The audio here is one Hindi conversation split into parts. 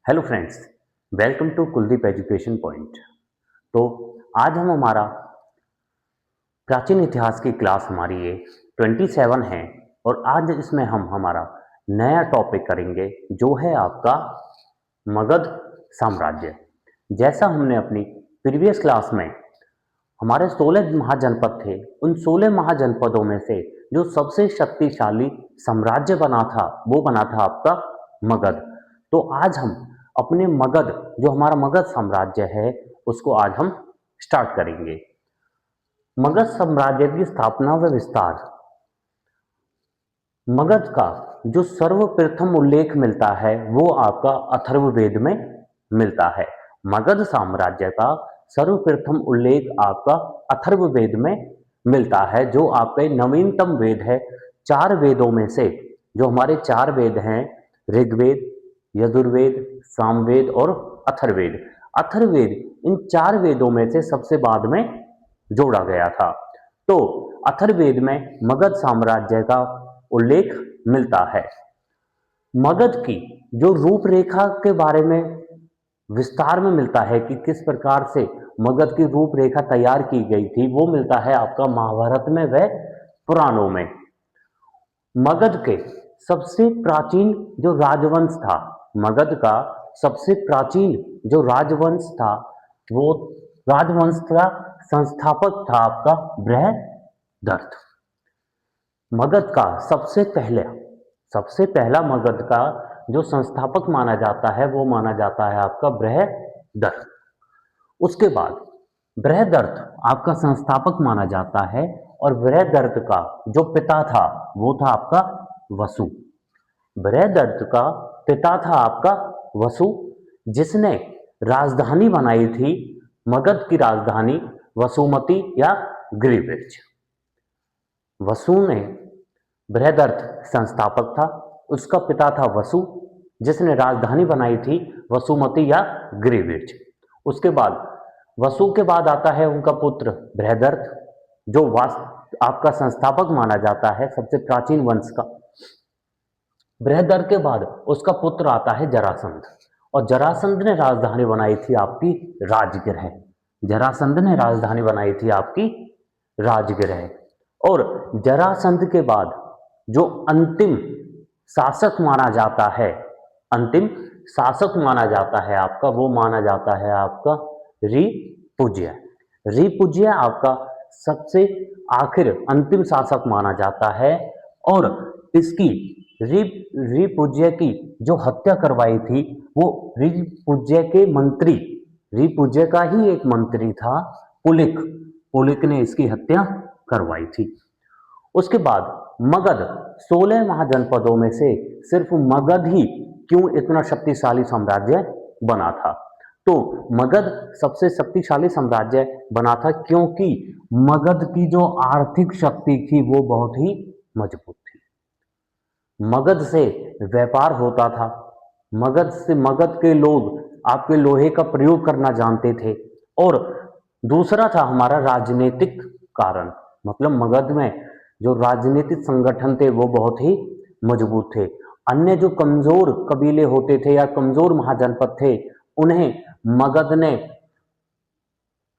Hello friends, welcome to Kuldeep education point. तो आज हम हमारा प्राचीन इतिहास की क्लास हमारी ये 27 है और आज इसमें हम हमारा नया टॉपिक करेंगे जो है आपका मगध साम्राज्य। जैसा हमने अपनी प्रीवियस क्लास में हमारे 16 महाजनपद थे, उन 16 महाजनपदों में से जो सबसे शक्तिशाली साम्राज्य बना था वो बना था आपका मगध। तो आज हम अपने मगध, जो हमारा मगध साम्राज्य है, उसको आज हम स्टार्ट करेंगे। मगध साम्राज्य की स्थापना व विस्तार। मगध का जो सर्वप्रथम उल्लेख मिलता है वो आपका अथर्ववेद में मिलता है। मगध साम्राज्य का सर्वप्रथम उल्लेख आपका अथर्ववेद में मिलता है, जो आपके नवीनतम वेद है। चार वेदों में से जो हमारे चार वेद हैं, ऋग्वेद, यजुर्वेद, सामवेद और अथर्ववेद। अथर्ववेद इन चार वेदों में से सबसे बाद में जोड़ा गया था। तो अथर्ववेद में मगध साम्राज्य का उल्लेख मिलता है। मगध की जो रूपरेखा के बारे में विस्तार में मिलता है कि किस प्रकार से मगध की रूपरेखा तैयार की गई थी, वो मिलता है आपका महाभारत में व पुराणों में। मगध के सबसे प्राचीन जो राजवंश था, मगध का सबसे प्राचीन जो राजवंश था, वो राजवंश का संस्थापक था आपका बृहदर्थ। मगध का सबसे पहला मगध का जो संस्थापक माना जाता है वो माना जाता है आपका बृहदर्थ। उसके बाद बृहदर्थ आपका संस्थापक माना जाता है और बृहदर्थ का जो पिता था वो था आपका वसु। बृहदर्थ का पिता था आपका वसु, जिसने राजधानी बनाई थी मगध की राजधानी वसुमती या गिरिवृक्ष। वसु ने बृहदर्थ संस्थापक था, उसका पिता था वसु जिसने राजधानी बनाई थी वसुमती या गिरिवृक्ष। उसके बाद वसु के बाद आता है उनका पुत्र बृहदर्थ, जो आपका संस्थापक माना जाता है सबसे प्राचीन वंश का। बृहदर्थ के बाद उसका पुत्र आता है जरासंध, और जरासंध ने राजधानी बनाई थी आपकी राजगृह। जरासंध ने राजधानी बनाई थी आपकी राजगृह। और जरासंध के बाद जो अंतिम शासक माना जाता है, अंतिम शासक माना जाता है आपका, वो माना जाता है आपका रिपुज्य। रिपुज्य आपका सबसे आखिर अंतिम शासक माना जाता है। और इसकी रिपुज्य की जो हत्या करवाई थी वो रिपुज्य के मंत्री, रिपुज्य का ही एक मंत्री था पुलिक, पुलिक ने इसकी हत्या करवाई थी। उसके बाद मगध 16 महाजनपदों में से सिर्फ मगध ही क्यों इतना शक्तिशाली साम्राज्य बना था? तो मगध सबसे शक्तिशाली साम्राज्य बना था क्योंकि मगध की जो आर्थिक शक्ति थी वो बहुत ही मजबूत थी। मगध से व्यापार होता था, मगध के लोग आपके लोहे का प्रयोग करना जानते थे। और दूसरा था हमारा राजनीतिक कारण, मतलब मगध में जो राजनीतिक संगठन थे वो बहुत ही मजबूत थे। अन्य जो कमजोर कबीले होते थे या कमजोर महाजनपद थे, उन्हें मगध ने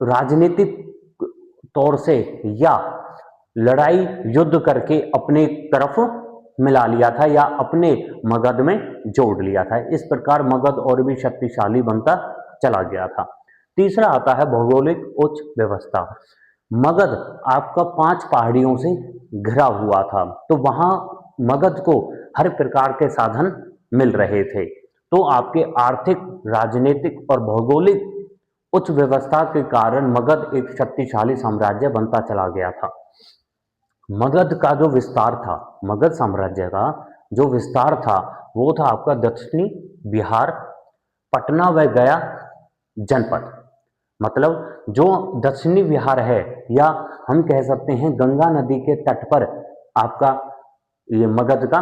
राजनीतिक तौर से या लड़ाई युद्ध करके अपने तरफ मिला लिया था या अपने मगध में जोड़ लिया था। इस प्रकार मगध और भी शक्तिशाली बनता चला गया था। तीसरा आता है भौगोलिक उच्च व्यवस्था। मगध आपका 5 पहाड़ियों से घिरा हुआ था, तो वहां मगध को हर प्रकार के साधन मिल रहे थे। तो आपके आर्थिक, राजनीतिक और भौगोलिक उच्च व्यवस्था के कारण मगध एक शक्तिशाली साम्राज्य बनता चला गया था। मगध का जो विस्तार था, मगध साम्राज्य का जो विस्तार था वो था आपका दक्षिणी बिहार, पटना व गया जनपद। मतलब जो दक्षिणी बिहार है, या हम कह सकते हैं गंगा नदी के तट पर आपका ये मगध का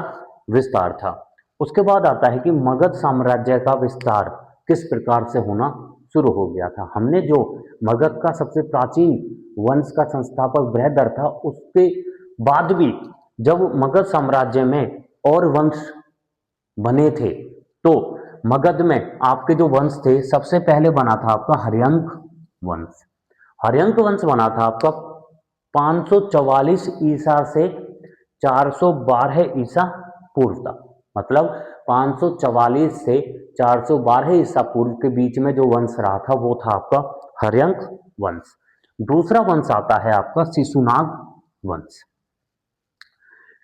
विस्तार था। उसके बाद आता है कि मगध साम्राज्य का विस्तार किस प्रकार से होना शुरू हो गया था। हमने जो मगध का सबसे प्राचीन वंश का संस्थापक बृहदर्थ था, उसके बाद भी जब मगध साम्राज्य में और वंश बने थे, तो मगध में आपके जो वंश थे, सबसे पहले बना था आपका हर्यंक वंश। हर्यंक वंश बना था आपका 544 ईसा से 412 ईसा पूर्व तक। मतलब 544 से 412 ईसा पूर्व के बीच में जो वंश रहा था वो था आपका हर्यंक वंश। दूसरा वंश आता है आपका शिशुनाग वंश।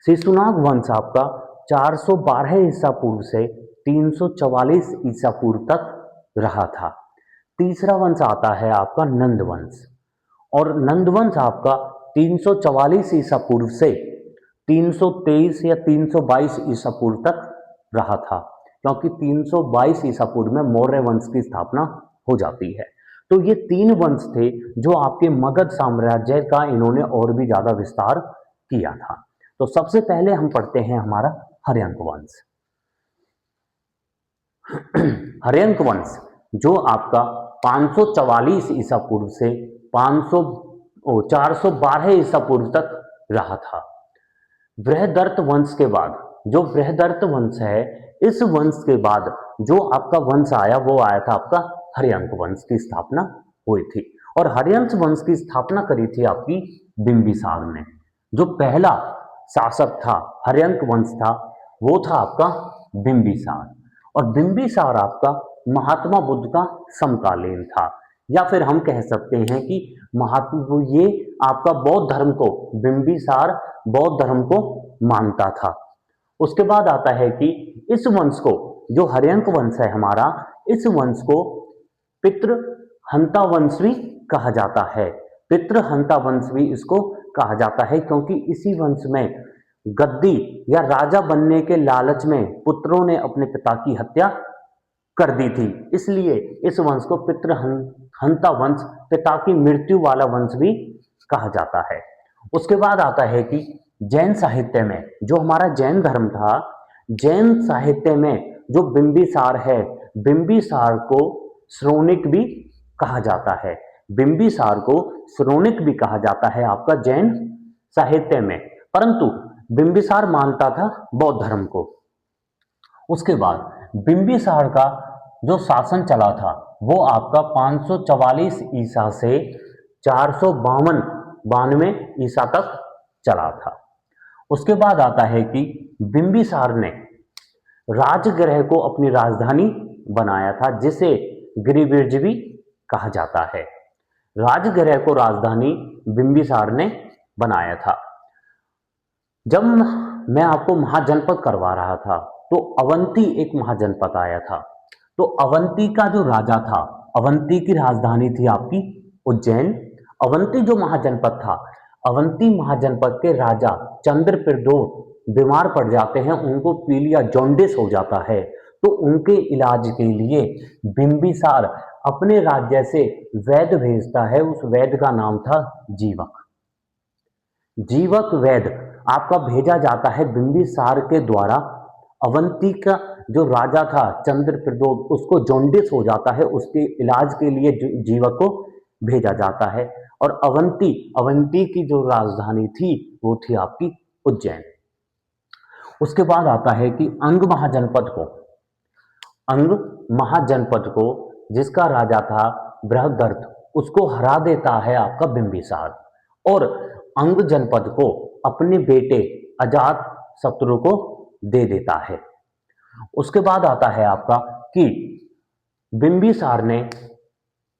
शिशुनाग वंश आपका 412 ईसा पूर्व से 344 ईसा पूर्व तक रहा था। तीसरा वंश आता है आपका नंद वंश, और नंद वंश आपका 344 ईसा पूर्व से 323 या 322 ईसा पूर्व तक रहा था, क्योंकि 322 ईसा पूर्व में मौर्य वंश की स्थापना हो जाती है। तो ये तीन वंश थे जो आपके मगध साम्राज्य का इन्होंने और भी ज्यादा विस्तार किया था। तो सबसे पहले हम पढ़ते हैं हमारा हर्यंक वंश। हर्यंक वंश जो आपका 544 ईसा पूर्व से 412 ईसा पूर्व तक रहा था। बृहदर्त वंश के बाद, जो बृहदर्त वंश है, इस वंश के बाद जो आपका वंश आया वो आया था आपका हर्यंक वंश की स्थापना हुई थी। और हर्यंक वंश की स्थापना करी थी आपकी बिंबिसार ने। जो पहला शासक था हर्यंक वंश था वो था आपका बिंबिसार। और बिंबिसार आपका महात्मा बुद्ध का समकालीन था, या फिर हम कह सकते हैं कि महात्मा ये आपका बौद्ध धर्म को, बिंबिसार बौद्ध धर्म को मानता था। उसके बाद आता है कि इस वंश को, जो हर्यंक वंश है हमारा, इस वंश को पितृहंता वंश भी कहा जाता है। पितृहंता वंश भी इसको कहा जाता है क्योंकि इसी वंश में गद्दी या राजा बनने के लालच में पुत्रों ने अपने पिता की हत्या कर दी थी, इसलिए इस वंश को पितृहंता वंश, पिता की मृत्यु वाला वंश भी कहा जाता है। उसके बाद आता है कि जैन साहित्य में, जो हमारा जैन धर्म था, जैन साहित्य में जो बिंबिसार है, बिंबिसार को श्रोणिक भी कहा जाता है। बिंबिसार को श्रोणिक भी कहा जाता है आपका जैन साहित्य में, परंतु बिंबिसार मानता था बौद्ध धर्म को। उसके बाद बिंबिसार का जो शासन चला था वो आपका 544 ईसा से 452 ईसा तक चला था। उसके बाद आता है कि बिंबिसार ने राजगृह को अपनी राजधानी बनाया था, जिसे गिरिविर्ज भी कहा जाता है। राजगृह को राजधानी बिंबिसार ने बनाया था। जब मैं आपको महाजनपद करवा रहा था तो अवंती एक महाजनपद आया था। तो अवंती का जो राजा था, अवंती की राजधानी थी आपकी उज्जैन। अवंती जो महाजनपद था, अवंती महाजनपद के राजा चंद्रप्रद्योत बीमार पड़ जाते हैं, उनको पीलिया जॉन्डिस हो जाता है। तो उनके इलाज के लिए बिंबिसार अपने राज्य से वैद्य भेजता है। उस वैद्य का नाम था जीवक। जीवक वैद्य आपका भेजा जाता है बिंबिसार के द्वारा। अवंती का जो राजा था चंद्रप्रद्योत, उसको जॉन्डिस हो जाता है, उसके इलाज के लिए जीवक को भेजा जाता है। और अवंती, अवंती की जो राजधानी थी वो थी आपकी उज्जैन। उसके बाद आता है कि अंग महाजनपद को, अंग महाजनपद को जिसका राजा था बृहदर्थ, उसको हरा देता है आपका बिंबिसार, और अंग जनपद को अपने बेटे अजात शत्रु को दे देता है। उसके बाद आता है आपका कि बिंबिसार ने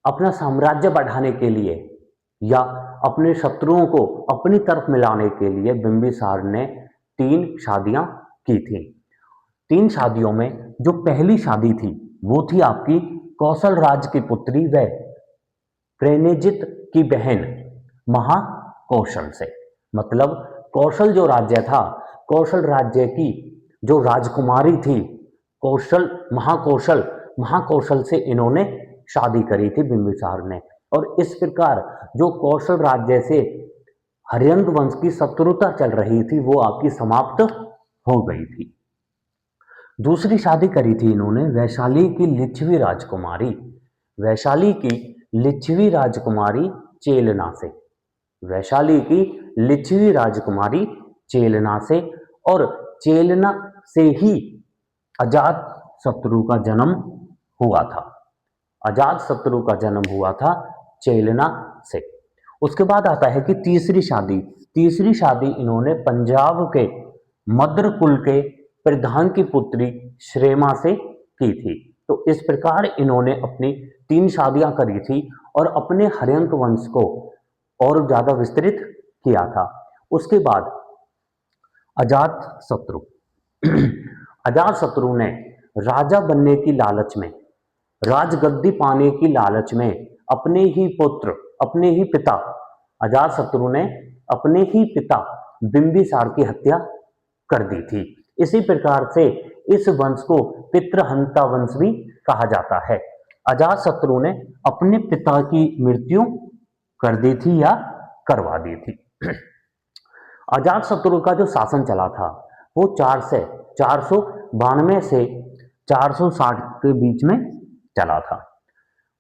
अपना साम्राज्य बढ़ाने के लिए या अपने शत्रुओं को अपनी तरफ मिलाने के लिए बिंबिसार ने 3 शादियां की थी। 3 शादियों में जो पहली शादी थी वो थी आपकी कौशल राज की पुत्री व प्रेनेजित की बहन महाकौशल से। मतलब कौशल जो राज्य था, कौशल राज्य की जो राजकुमारी थी कौशल, महाकौशल, महाकौशल से इन्होंने शादी करी थी बिंबिसार ने। और इस प्रकार जो कौशल राज्य से हर्यंक वंश की शत्रुता चल रही थी वो आपकी समाप्त हो गई थी। दूसरी शादी करी थी इन्होंने वैशाली की लिच्छवी राजकुमारी, वैशाली की लिच्छवी राजकुमारी चेलना से, वैशाली की लिच्छवी राजकुमारी चेलना से। और चेलना से ही अजात शत्रु का जन्म हुआ था। अजात शत्रु का जन्म हुआ था चेलना से। उसके बाद आता है कि तीसरी शादी इन्होंने पंजाब के मद्र कुल के प्रधान की पुत्री श्रेमा से की थी। तो इस प्रकार इन्होंने अपनी 3 शादियां करी थी और अपने हर्यंक वंश को और ज्यादा विस्तृत किया था। उसके बाद अजात शत्रु अजात शत्रु ने राजा बनने की लालच में, राजगद्दी पाने की लालच में अपने ही पुत्र, अपने ही पिता, अजात शत्रु ने अपने ही पिता बिंबिसार की हत्या कर दी थी। इसी प्रकार से इस वंश को पितृहंता वंश भी कहा जाता है। अजात शत्रु ने अपने पिता की मृत्यु कर दी थी या करवा दी थी। अजात शत्रु का जो शासन चला था वो 492 से 460 के बीच में चला था।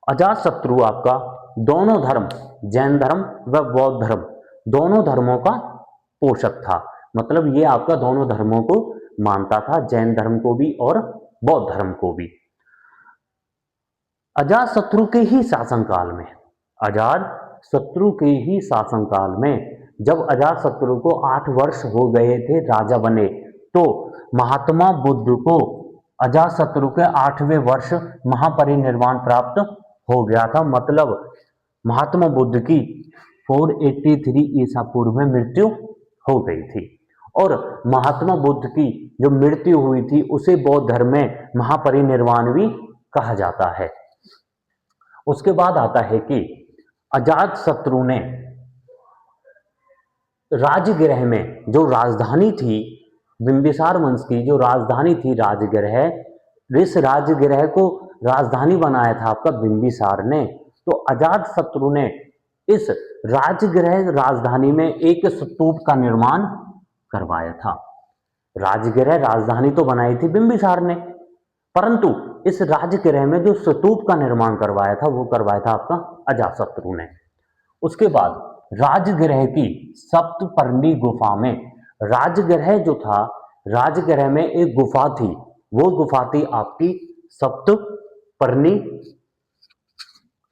अजात शत्रु आपका दोनों धर्म, जैन धर्म व बौद्ध धर्म, दोनों धर्मों का पोषक था। मतलब ये आपका दोनों धर्मों को मानता था, जैन धर्म को भी और बौद्ध धर्म को भी। अजात शत्रु के ही शासनकाल में, अजात शत्रु के ही शासनकाल में जब अजात शत्रु को 8 वर्ष हो गए थे राजा बने, तो महात्मा बुद्ध को अजात शत्रु के 8वें वर्ष महापरिनिर्वाण प्राप्त हो गया था। मतलब महात्मा बुद्ध की 483 ईसा पूर्व में मृत्यु हो गई थी और महात्मा बुद्ध की जो मृत्यु हुई थी उसे बौद्ध धर्म में महापरिनिर्वाण भी कहा जाता है। उसके बाद आता है कि अजात शत्रु ने राजगृह में जो राजधानी थी, बिंबिसार वंश की जो राजधानी थी राजगृह, इस राजगृह को राजधानी बनाया था आपका बिंबिसार ने। तो अजात शत्रु ने इस राजगृह राजधानी में एक स्तूप का निर्माण करवाया था। राजगृह राजधानी तो बनाई थी बिंबिसार ने, परंतु इस राजगृह में जो स्तूप का निर्माण करवाया था वो करवाया था आपका अजात शत्रु ने। उसके बाद राजगृह की सप्तपर्णी गुफा में, राजगृह जो था, राजगृह में एक गुफा थी, वो गुफा थी आपकी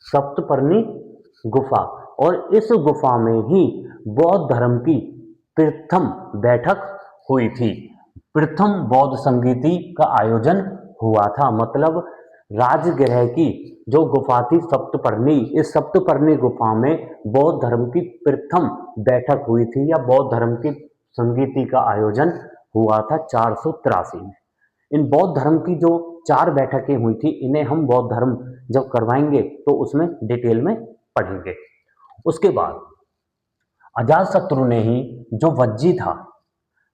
सप्तपर्णी गुफा। और इस गुफा में ही बौद्ध धर्म की प्रथम बैठक हुई थी, प्रथम बौद्ध संगीति का आयोजन हुआ था। मतलब राजगृह की जो गुफा थी सप्तपर्णी, इस सप्तपर्णी गुफा में बौद्ध धर्म की प्रथम बैठक हुई थी या बौद्ध धर्म की संगीति का आयोजन हुआ था 483 में। इन बौद्ध धर्म की जो 4 बैठकें हुई थी, इन्हें हम बौद्ध धर्म जब करवाएंगे तो उसमें डिटेल में पढ़ेंगे। उसके बाद अजातशत्रु ने ही जो वज्जी था,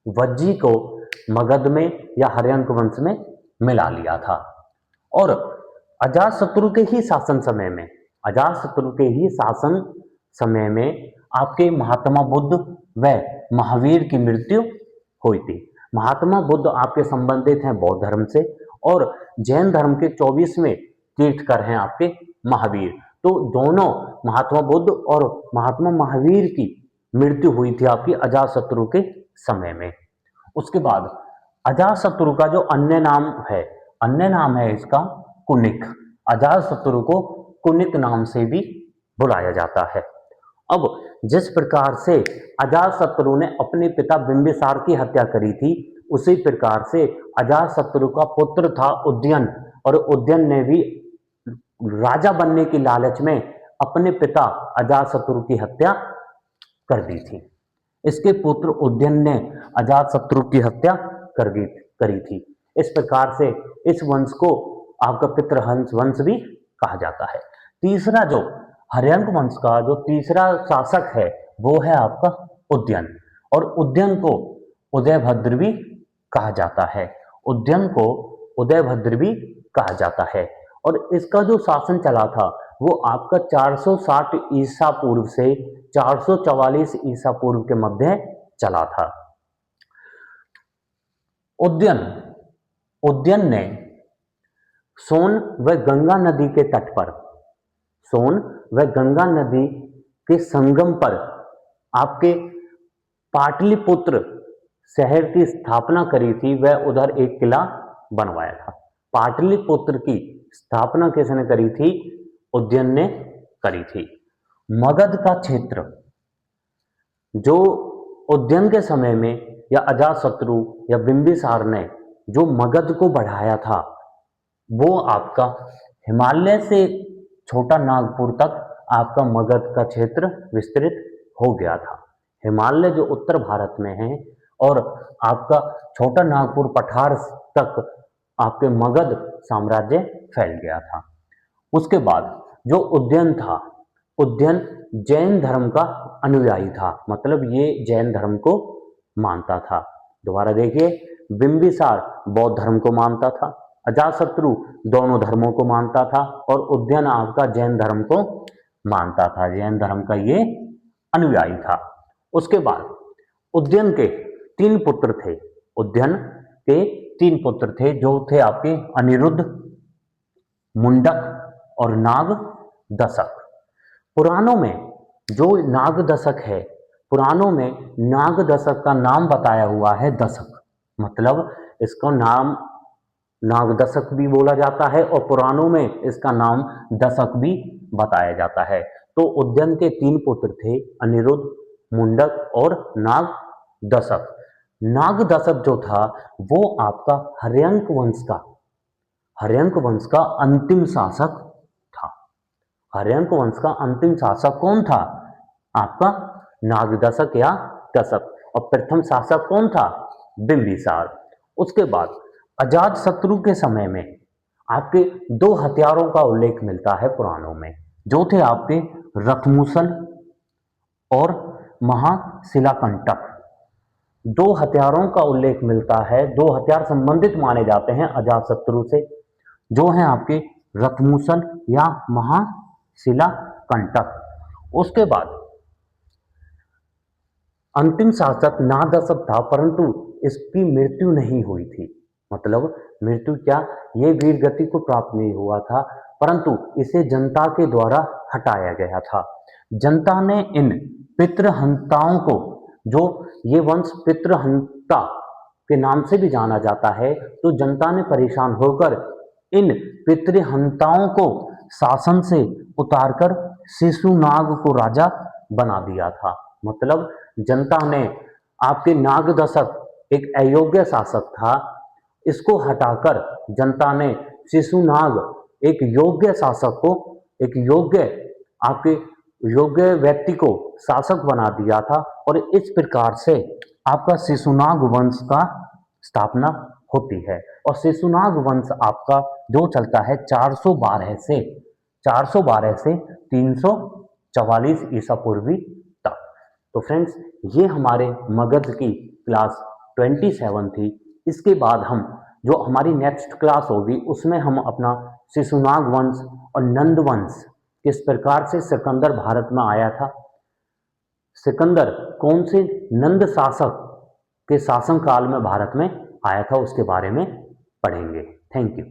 वज्जी को मगध में या हर्यंक वंश में मिला लिया था। और अजातशत्रु के ही शासन समय में, अजातशत्रु के ही शासन समय में आपके महात्मा बुद्ध व महावीर की मृत्यु हुई थी। महात्मा बुद्ध आपके संबंधित हैं बौद्ध धर्म से और जैन धर्म के 24वें तीर्थकर हैं आपके महावीर। तो दोनों महात्मा बुद्ध और महात्मा महावीर की मृत्यु हुई थी आपकी अजातशत्रु के समय में। उसके बाद अजातशत्रु का जो अन्य नाम है इसका कुनिक। अजातशत्रु को कुनिक नाम से भी बुलाया जाता है। अब जिस प्रकार से अजातशत्रु ने अपने पिता बिंबिसार की हत्या करी थी, उसी प्रकार से अजातशत्रु का पुत्र था उदयन, और उदयन ने भी राजा बनने की लालच में अपने पिता अजातशत्रु की हत्या कर दी थी। इसके पुत्र उदयन ने अजातशत्रु की हत्या करी थी। इस प्रकार से इस वंश को आपका पितृहंस वंश भी कहा जाता है। तीसरा जो हर्यंक वंश का जो तीसरा शासक है वो है आपका उदयन, और उदयन को उदयभद्र भी कहा जाता है। उदयन को उदयभद्र भी कहा जाता है। और इसका जो शासन चला था वो आपका 460 ईसा पूर्व से 444 ईसा पूर्व के मध्य चला था। उदयन ने सोन व गंगा नदी के तट पर, सोन व गंगा नदी के संगम पर आपके पाटलिपुत्र शहर की स्थापना करी थी, वह उधर एक किला बनवाया था। पाटलिपुत्र की स्थापना किसने करी थी? उदयन ने करी थी। मगध का क्षेत्र जो उदयन के समय में या अजातशत्रु या बिंबिसार ने जो मगध को बढ़ाया था, वो आपका हिमालय से छोटा नागपुर तक आपका मगध का क्षेत्र विस्तृत हो गया था। हिमालय जो उत्तर भारत में है और आपका छोटा नागपुर पठार तक आपके मगध साम्राज्य फैल गया था। उसके बाद जो उदयन था, उदयन जैन धर्म का अनुयायी था, मतलब ये जैन धर्म को मानता था। दोबारा देखिए, बिंबिसार बौद्ध धर्म को मानता था, अजातशत्रु दोनों धर्मों को मानता था और उदयन आपका जैन धर्म को मानता था, जैन धर्म का ये अनुयायी था। उसके बाद उदयन के 3 पुत्र थे, उदयन के 3 पुत्र थे जो थे आपके अनिरुद्ध, मुंडक और नागदशक। पुराणों में जो नागदशक है, पुराणों में नागदशक का नाम बताया हुआ है दशक, मतलब इसका नाम नागदशक भी बोला जाता है और पुराणों में इसका नाम दशक भी बताया जाता है। तो उदयन के 3 पुत्र थे, अनिरुद्ध, मुंडक और नागदशक। नागदशक जो था वो आपका हर्यंक वंश का अंतिम शासक था। हर्यंक वंश का अंतिम शासक कौन था? आपका नागदशक या दशक। और प्रथम शासक कौन था? बिंबिसार। उसके बाद अजातशत्रु के समय में आपके 2 हथियारों का उल्लेख मिलता है पुराणों में, जो थे आपके रथमूसल और महाशिलाकंटक। 2 हथियारों का उल्लेख मिलता है, 2 हथियार संबंधित माने जाते हैं अजातशत्रु से, जो हैं आपके रथमूसल या महाशिलाकंटक। उसके बाद अंतिम शासक नागदशक था, परंतु इसकी मृत्यु नहीं हुई थी। मतलब मृत्यु क्या, ये वीर गति को प्राप्त नहीं हुआ था, परंतु इसे जनता के द्वारा हटाया गया था। जनता ने इन पितृहंताओं को, जो ये वंश पितृहंता के नाम से भी जाना जाता है, तो जनता ने परेशान होकर इन पितृहंताओं को शासन से उतारकर शिशुनाग को राजा बना दिया था। मतलब जनता ने आपके नागदशक एक अयोग्य शासक था, इसको हटाकर जनता ने शिशुनाग एक योग्य शासक को, एक योग्य आपके योग्य व्यक्ति को शासक बना दिया था और इस प्रकार से आपका शिशुनाग वंश का स्थापना होती है। और शिशुनाग वंश आपका जो चलता है 412 से 344 ईसा पूर्वी तक। तो फ्रेंड्स, ये हमारे मगध की क्लास 27 थी। इसके बाद हम जो हमारी नेक्स्ट क्लास होगी उसमें हम अपना शिशुनाग वंश और नंद वंश, किस प्रकार से सिकंदर भारत में आया था, सिकंदर कौन से नंद शासक के शासन काल में भारत में आया था, उसके बारे में पढ़ेंगे। Thank you.